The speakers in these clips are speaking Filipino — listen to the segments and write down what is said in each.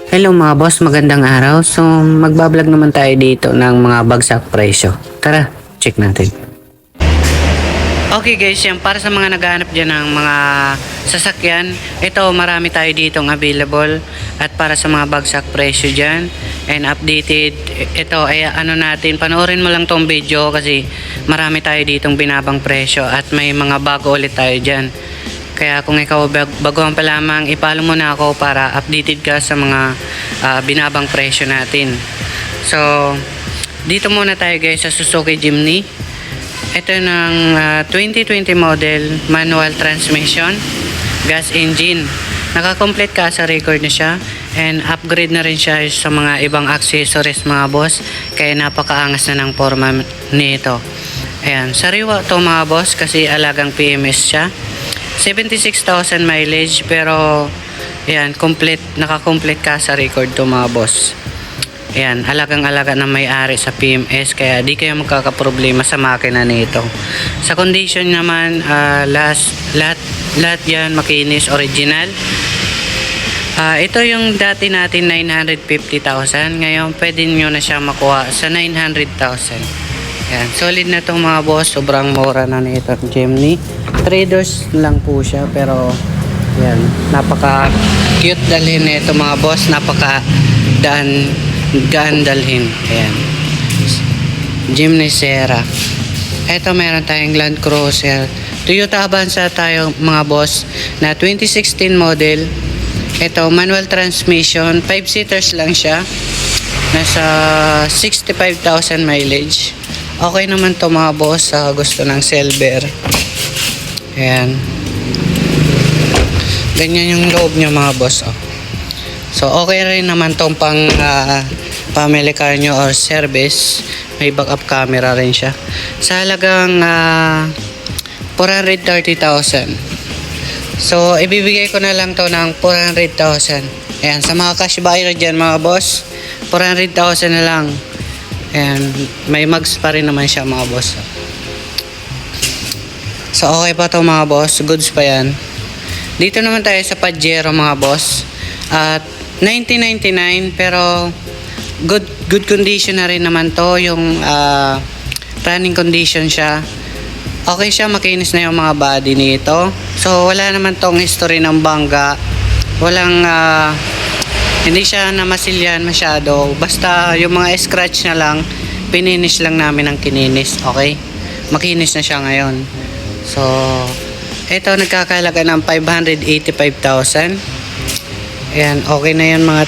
Hello mga boss, magandang araw. So, magbablog naman tayo dito ng mga bagsak presyo. Tara, check natin. Okay guys, yan para sa mga naghahanap dyan ng mga sasakyan. Ito, marami tayo ditong available. At para sa mga bagsak presyo dyan and updated, ito ay natin, panoorin mo lang tong video kasi marami tayo ditong binabang presyo at may mga bago ulit tayo dyan. Kaya kung ikaw baguhan pa lamang, ipalo mo na ako para updated ka sa mga binabang presyo natin. So, dito muna tayo guys sa Suzuki Jimny. Ito ng 2020 model, manual transmission, gas engine. Naka-complete ka sa record na siya and upgrade na rin siya sa mga ibang accessories mga boss. Kaya napakaangas na ng forma nito. Ayan, sariwa to mga boss kasi alagang PMS siya. 76,000 mileage pero ayan, naka-complete ka sa record to mga boss. Ayan, alagang-alaga na may-ari sa PMS kaya di kayo magkakaproblema sa makina nito. Sa condition naman, lahat yan makinis, original. Ito yung dati natin 950,000, ngayon pwede nyo na siya makuha sa 900,000. Ayan, solid na itong mga boss, sobrang mura na nito Jimny. 3 doors lang po siya pero ayan, napaka cute dalhin nito mga boss, napaka gaan dalhin. Ayan, Jimny Sierra. Ito meron tayong Land Cruiser Toyota Avanza tayo mga boss na 2016 model. Ito manual transmission, 5 seaters lang siya, nasa 65,000 mileage. Okay naman to mga boss sa gusto ng silver. Ayan, ganyan yung loob nyo mga boss. So okay rin naman tong pang family car nyo or service. May backup camera rin siya sa halagang 430,000. So ibibigay ko na lang to ng 400,000. Ayan, sa mga cash buyer dyan mga boss, 400,000 na lang. Ayan, may mags pa rin naman siya mga boss. So okay pa to mga boss, goods pa yan. Dito naman tayo sa Pajero mga boss. At 1999 pero good condition na rin naman to, yung running condition siya. Okay siya, makinis na yung mga body nito. So wala naman tong history ng bangga. Walang hindi siya namasilyan masyado. Basta yung mga scratch na lang, pininis lang namin ng kininis. Okay? Makinis na siya ngayon. So, ito nagkakalaga ng 585,000. Ayan, okay na yan mga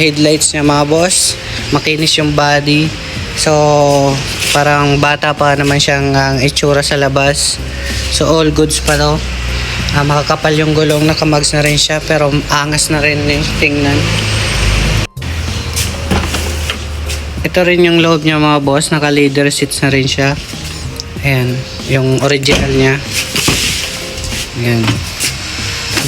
headlights niya mga boss. Makinis yung body. So, parang bata pa naman siyang itsura sa labas. So, all goods pa to. Makakapal yung gulong, nakamags na rin siya pero angas na rin yung tingnan. Ito rin yung loob niya mga boss, naka leather seats na rin siya. Ayan, yung original niya. Ayan,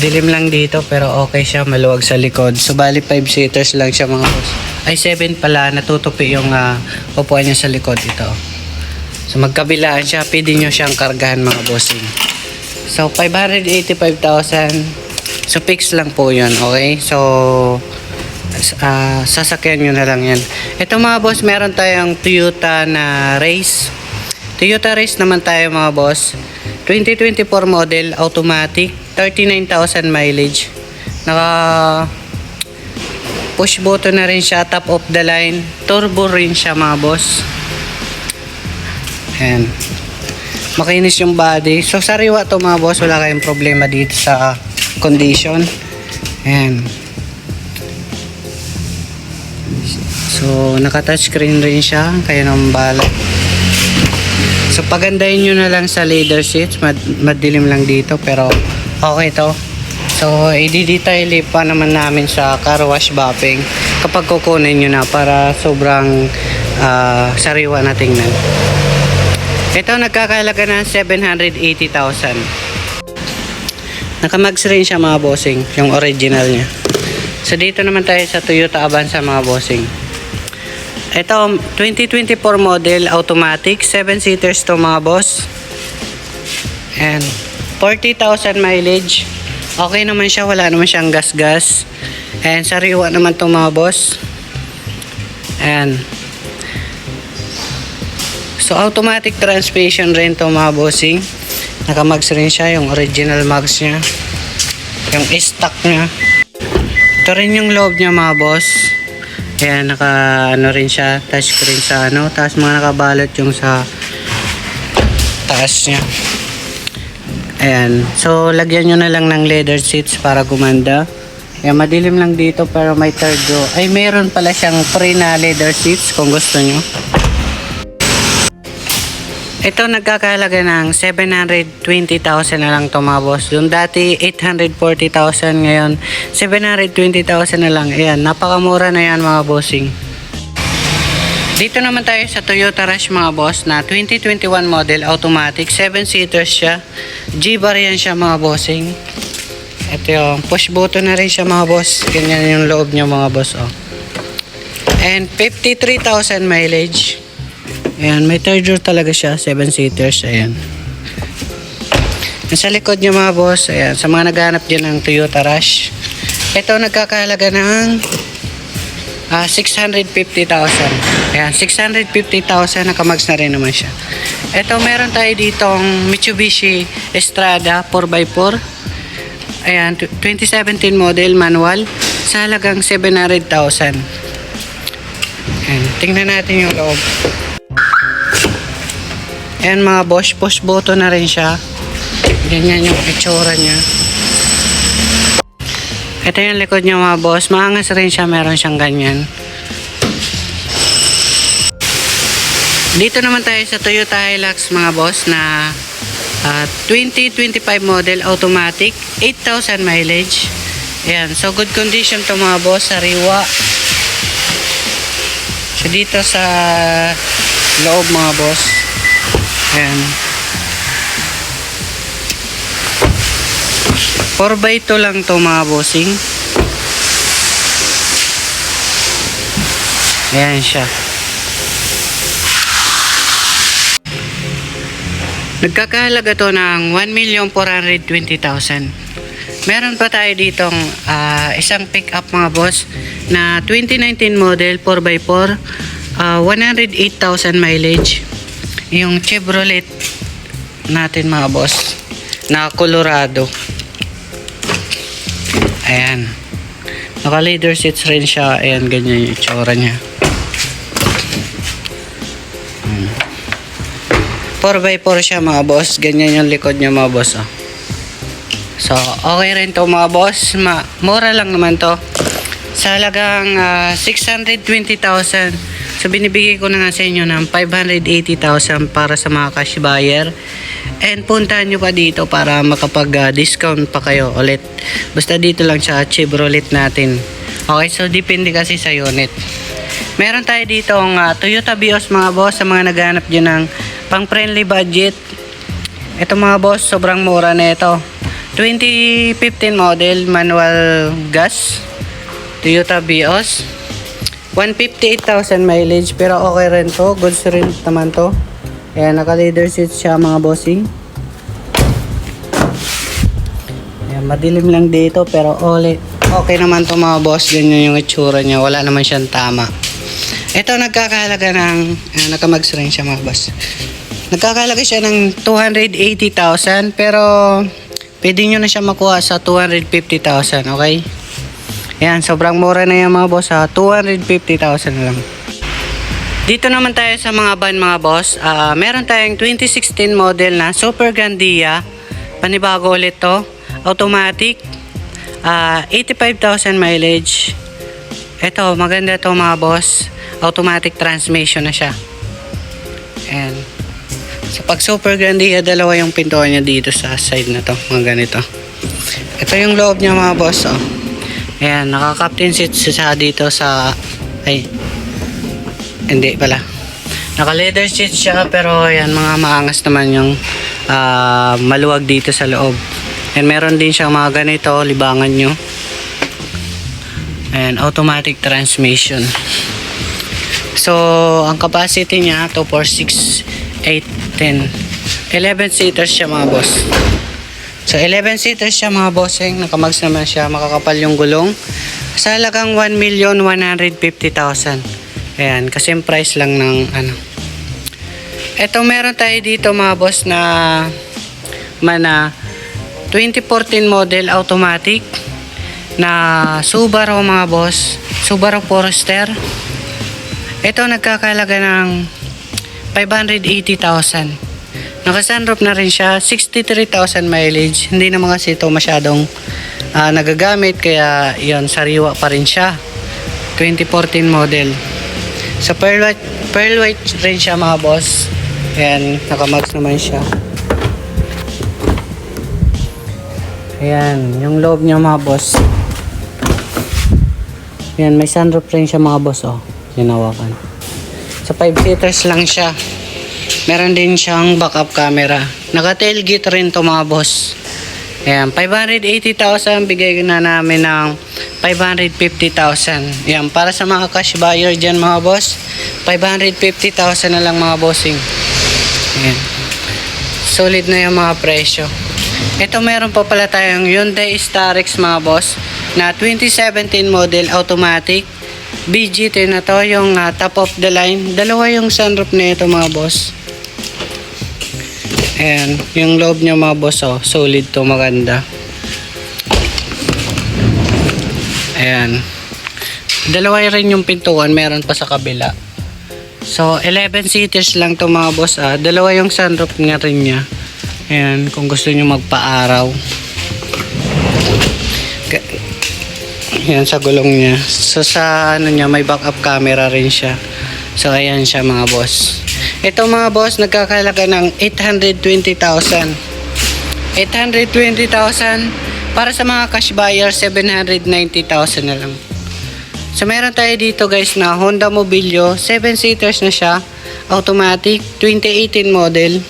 dilim lang dito pero okay siya, maluwag sa likod. So bali 5 seaters lang siya mga boss. Ay 7 pala, natutupi yung upuan niya sa likod ito. So magkabilaan siya, pwede nyo siyang kargahan mga bossing. So 585,000. So fix lang po yun, okay? So sasakyan nyo na lang yan. Ito mga boss, meron tayong Toyota na Race. Toyota Race naman tayo mga boss. 2024 model, automatic, 39,000 mileage. Naka push button na rin siya, top of the line. Turbo rin siya mga boss. Ayan, makinis yung body. So sariwa to mga boss, wala kayong problema dito sa condition. Ayan. So naka touchscreen rin siya, kaya nang bala. So pagandahin nyo na lang sa leather seats, madilim lang dito pero okay to. So i-detail pa naman namin sa car wash buffing kapag kukunin nyo na para sobrang sariwa na tingnan. Ito nagkakalaga ng 780,000. Nakamags rin siya mga bossing, yung original niya. So dito naman tayo sa Toyota Avanza mga bossing. Ito 2024 model, automatic, 7 seaters to mga boss. And 40,000 mileage. Okay naman siya, wala naman siyang gas-gas. And sariwa naman to mga boss. Ayan. So automatic transmission rin to mga bossing. Naka-mags rin siya, yung original mags niya. Yung stock niya. Ito rin yung loob niya mga boss. Ayan, naka ano rin siya, touchscreen sa ano. Tapos mga nakabalot yung sa taas niya. Ayan. So lagyan nyo na lang ng leather seats para gumanda. Ayan, madilim lang dito pero may third row. Ay, meron pala siyang free na leather seats kung gusto nyo. Ito nagkakahalaga ng 720,000 na lang to mga boss. Doon dati 840,000, ngayon 720,000 na lang. Ayan, napakamura na yan mga bossing. Dito naman tayo sa Toyota Rush mga boss na 2021 model automatic. 7-seaters siya. G-bar yan siya mga bossing. Ito yung push button na rin siya mga boss. Ganyan yung loob niya mga boss. Oh. And 53,000 mileage. Ayan, may third row talaga siya. 7-seaters. Ayan. Nasa likod niya mga boss. Ayan, sa mga naghanap dyan ng Toyota Rush. Ito nagkakahalaga ng 650,000. Ayan, 650,000. Nakamags na rin naman siya. Ito meron tayo ditong Mitsubishi Estrada 4x4. Ayan, 2017 model manual sa halagang 700,000. Ayan, tingnan natin yung loob. Ayan mga boss, push button na rin siya. Ganyan yung itsura niya. Ito yung likod niya mga boss. Maangas rin siya, meron siyang ganyan. Dito naman tayo sa Toyota Hilux mga boss na 2025 model automatic, 8,000 mileage. Ayan, so good condition to mga boss, sariwa. So dito sa loob mga boss. Ayan. 4x2 lang to mga bossing. Ayan siya. Nagkakahalaga to ng 1,420,000. Meron pa tayo ditong isang pick-up mga boss na 2019 model 4x4, 108,000 mileage. Yung Chevrolet natin mga boss na Colorado. Ayan. Naka leather seats rin siya. Ayan, ganyan yung itsura niya. 4x4 siya mga boss. Ganyan yung likod niya mga boss. Oh. So, okay rin to mga boss. Mura lang naman to. Sa halagang 620,000. So, binibigay ko na nga sa inyo ng 580,000 para sa mga cash buyer. And puntahan nyo pa dito para makapag-discount pa kayo ulit. Basta dito lang sa Chevrolet natin. Okay, so depende kasi sa unit. Meron tayo dito ang Toyota Vios mga boss sa mga naghahanap dyan ng pang friendly budget. Ito mga boss, sobrang mura na ito. 2015 model, manual gas. Toyota Vios. 158,000 mileage pero okay rin to. Goods rin naman to. Ayan, naka-leather seats siya mga bossing. Ayan, madilim lang dito pero okay naman to mga boss. Ganyan yung itsura niya. Wala naman siyang tama. Ito nagkakahalaga ng, nakamags rin siya mga boss. Nagkakahalaga siya ng 280,000 pero pwede nyo na siya makuha sa 250,000, okay? Ayan, sobrang mura na yan mga boss ha. 250,000 lang. Dito naman tayo sa mga van mga boss. Meron tayong 2016 model na Super Grandia. Panibago ulit to. Automatic. 85,000 mileage. Ito, maganda to mga boss. Automatic transmission na siya. Ayan. So pag Super Grandia, dalawa yung pintuan niya dito sa side na to. Mga ganito. Ito yung loob niya mga boss. Oh. Ayan, naka-captain seat siya dito sa... Ay, hindi pala. Naka-leather seat siya pero ayan, mga maangas naman yung maluwag dito sa loob. And meron din siyang mga ganito, libangan nyo. And automatic transmission. So, ang capacity niya, 2, 4, 6, 8, 10. 11 seaters siya mga boss. So 11 seaters siya mga bossing. Nakamags naman siya, makakapal yung gulong. Sa halagang 1,150,000. Ayan, kasi yung price lang ng ano. Ito meron tayo dito mga boss na mana 2014 model automatic na Subaru mga boss. Subaru Forester. Ito nagkakalaga ng 580,000. Naka-sunroof na rin siya. 63,000 mileage. Hindi naman kasi ito masyadong nagagamit kaya yon sariwa pa rin siya. 2014 model. So pearl white rin siya mga boss. Ayan, naka-max naman siya. Ayan, yung loob niya mga boss. Ayan, may sunroof rin siya mga boss, oh. Hinawakan. So 5-seaters lang siya. Meron din siyang backup camera. Naka-tailgate rin to mga boss. Ayan, 580,000 bigay na namin ng 550,000. Ayan, para sa mga cash buyer dyan mga boss, 550,000 na lang mga bossing. Ayan. Solid na yung mga presyo. Ito meron pa pala tayong Hyundai Starex mga boss na 2017 model automatic. BGT na to, yung top of the line. Dalawa yung sunroof na ito mga boss. Ayan, yung loob niya mga boss, oh, solid to, maganda. Ayan. Dalawa rin yung pintuan, meron pa sa kabila. So, 11 seaters lang to mga boss. Dalawa yung sunroof nga rin niya. Ayan, kung gusto nyo magpa-araw. Ayan, sa gulong niya. So, sa ano niya, may backup camera rin siya. So, ayan siya mga boss. Ito mga boss, nagkakalaga ng 820,000. 820,000. Para sa mga cash buyer, 790,000 na lang. So meron tayo dito guys na Honda Mobilio, 7-seaters na siya, automatic, 2018 model,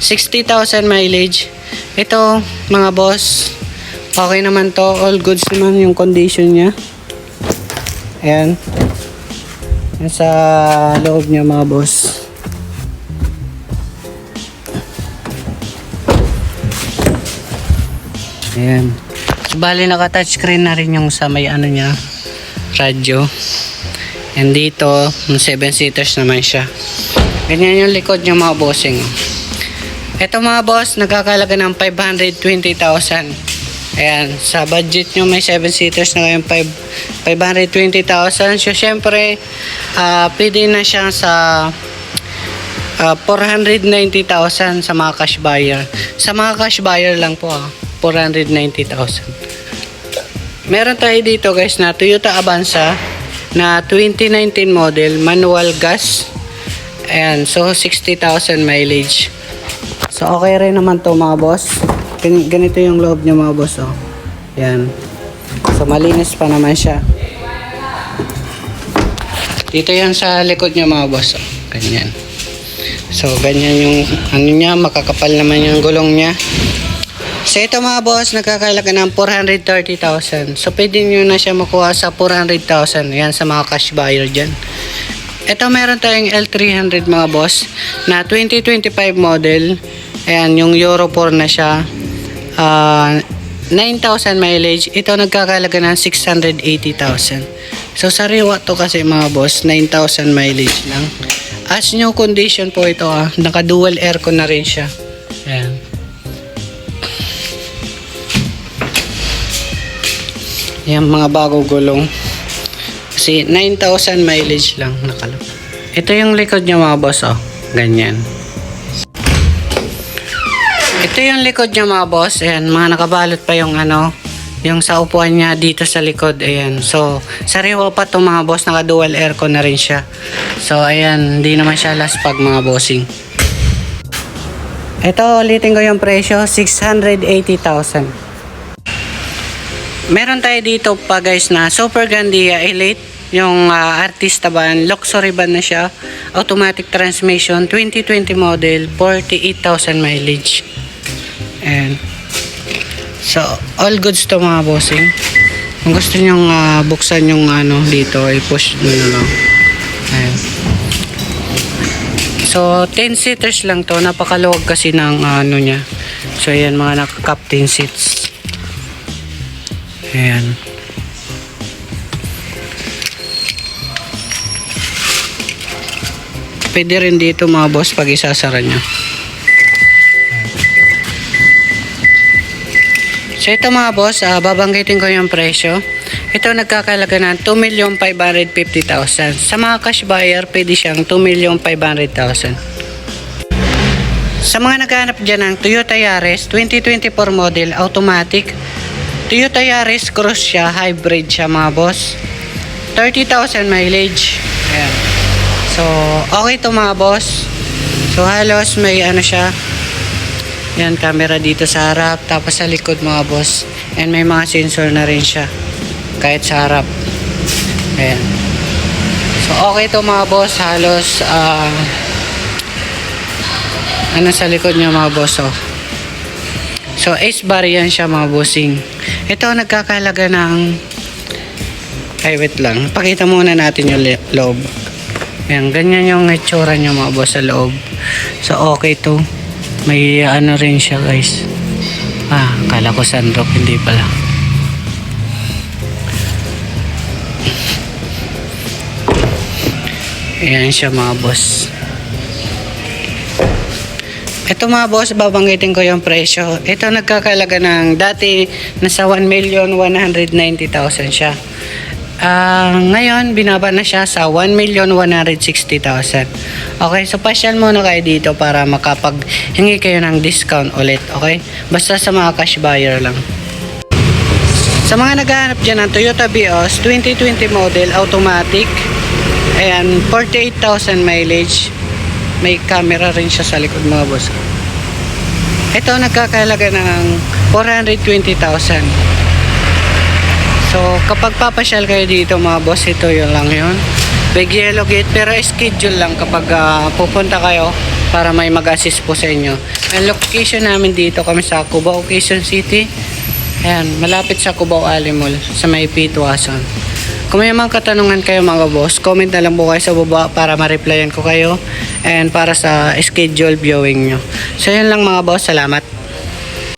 60,000 mileage. Ito mga boss, okay naman to, all goods naman yung condition niya. Ayan. Sa loob niya mga boss. Ayan. So, bali naka-touchscreen na rin yung sa may ano niya, radyo. And dito, 7-seaters naman siya. Ganyan yung likod niya mga bossing. Ito mga boss, nagkakalaga ng 520,000. Ayan, sa budget nyo may 7-seaters na ngayon 520,000. So syempre, pwede na siya sa 490,000 sa mga cash buyer. Sa mga cash buyer lang po 490,000. Meron tayo dito guys na Toyota Avanza na 2019 model, manual gas. Ayan, so 60,000 mileage. So okay rin naman to mga boss. Ganito yung loob niya mga boss, oh. Ayan. So malinis pa naman siya. Dito yan sa likod niya mga boss, oh. Ganyan. So ganyan yung ano niya, makakapal naman yung gulong niya. So ito mga boss, nagkakalaga ng 430,000. So pwede nyo na siya makuha sa 400,000. Yan sa mga cash buyer dyan. Ito meron tayong L300 mga boss na 2025 model. Ayan, yung Euro 4 na siya. 9,000 mileage. Ito nagkakalaga ng 680,000. So sariwa to kasi mga boss, 9,000 mileage lang. As new condition po ito, naka dual aircon na rin siya. Ayan. Yan mga bago gulong. Kasi 9,000 mileage lang nakalap. Ito yung likod niya mga boss, oh. Ganyan. Ito yung likod niya mga boss. Ayan, mga nakabalot pa yung ano, yung sa upuan niya dito sa likod. Ayan. So, sariwa pa to mga boss. Naka dual aircon na rin siya. So, ayan, hindi naman siya laspag mga bossing. Ito, ulitin ko yung presyo, 680,000. Meron tayo dito pa guys na Super Gandia Elite, yung artista van, luxury van na siya, automatic transmission, 2020 model, 48,000 mileage. And so all goods to mga bossing. Kung gusto nyong buksan yung ano dito, i-push nyo na lang. Ayan. So 10 seaters lang to, napakaluwag kasi ng ano nya. So ayan, mga naka-captain seats. Ayan. Pwede rin dito mga boss pag isasara nyo. So ito mga boss, babanggitin ko yung presyo. Ito nagkakalaga ng 2,550,000. Sa mga cash buyer, pwede siyang 2,500,000. Sa mga naghahanap dyan ng Toyota Yaris 2024 model, automatic. Toyota Yaris Cross siya, hybrid siya mga boss. 30,000 mileage. Ayan. So, okay to mga boss. So, halos may ano siya. Yan, camera dito sa harap. Tapos sa likod mga boss. And may mga sensor na rin siya. Kahit sa harap. Ayan. So, okay to mga boss. Halos, ano sa likod niya mga boss, oh. So, S-bar yan siya mga bossing. Ito, nagkakalaga ng... Ay, wait lang. Pakita muna natin yung loob. Ayan, ganyan yung itsura niya mga boss sa loob. So, okay to. May ano rin siya guys. Kala ko sunroof, hindi pala. Ayan siya mga boss. Ito mga boss, babanggitin ko yung presyo. Ito nagkakalaga ng dati nasa 1,190,000 siya. Ngayon, binaba na siya sa 1,160,000. Okay, so pasyal muna kayo dito para makapaghingi kayo ng discount ulit. Okay, basta sa mga cash buyer lang. Sa mga naghahanap dyan ng Toyota Vios 2020 model, automatic. Ayan, 48,000 mileage. May camera rin siya sa likod mga boss. Ito nagkakalaga ng 420,000. So, kapag papasyal kayo dito mga boss, ito yun lang yun. Big Yellow Gate, pero schedule lang kapag pupunta kayo para may mag-assist po sa inyo. Ang location namin dito kami sa Cubao, Quezon City. Ayan, malapit sa Cubao Ali Mall, sa may Pitwason. Kung may mga katanungan kayo mga boss, comment na lang po kayo sa baba para ma-replyan ko kayo and para sa schedule viewing nyo. So, yun lang mga boss, salamat.